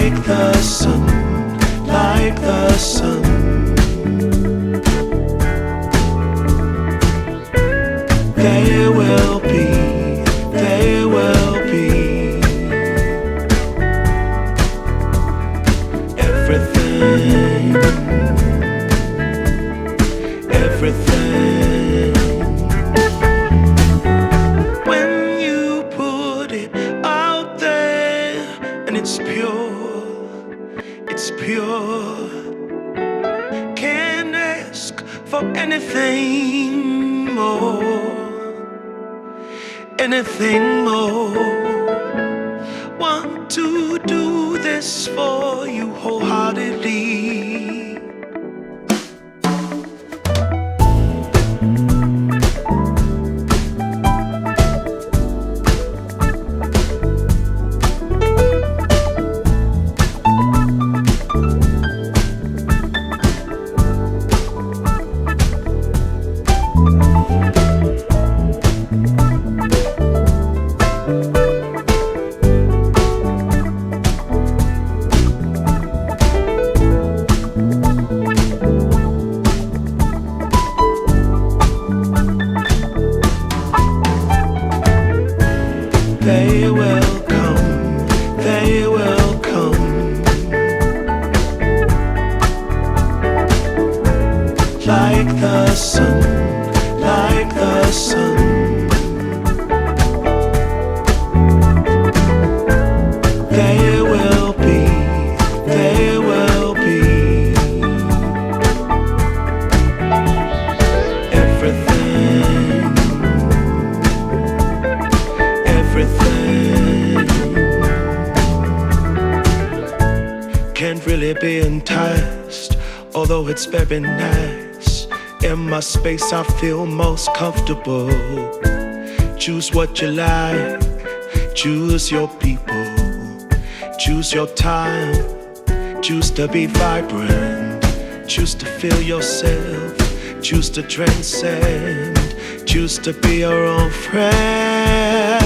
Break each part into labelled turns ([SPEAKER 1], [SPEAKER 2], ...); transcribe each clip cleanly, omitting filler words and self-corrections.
[SPEAKER 1] like the sun, like the sun. There will be, there will be everything, everything. When you put it out there and it's pure, it's pure. Can't ask for anything more, anything more. Want to do this for you wholeheartedly. They will come, they will come, like the sun, like the sun. There will be, there will be everything, everything. Can't really be enticed, although it's very nice. In my space I feel most comfortable. Choose what you like, choose your people, choose your time, choose to be vibrant, choose to feel yourself, choose to transcend, choose to be your own friend.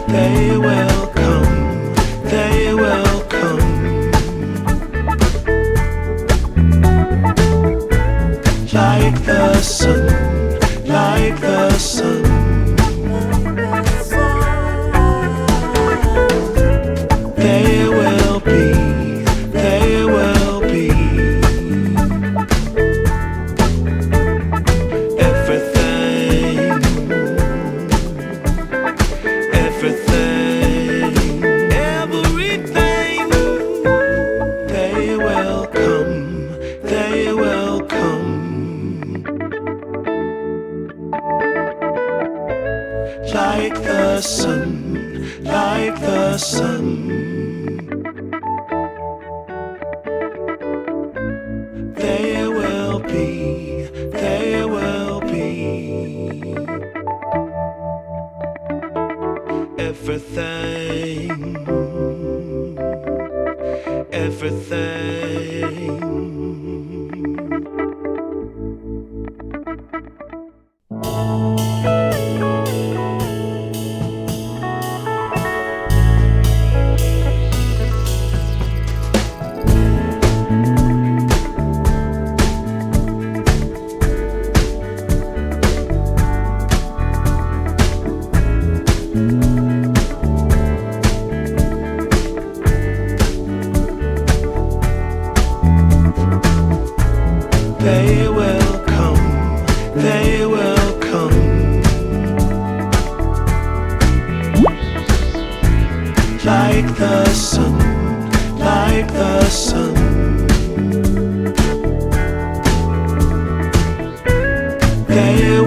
[SPEAKER 1] They will come, they will come, like the sun, like the sun. They will be, they will be everything, everything, everything. They will come, they will come, like the sun, like the sun. There will be, there will be everything, everything. They will come, they will come, like the sun, like the sun. They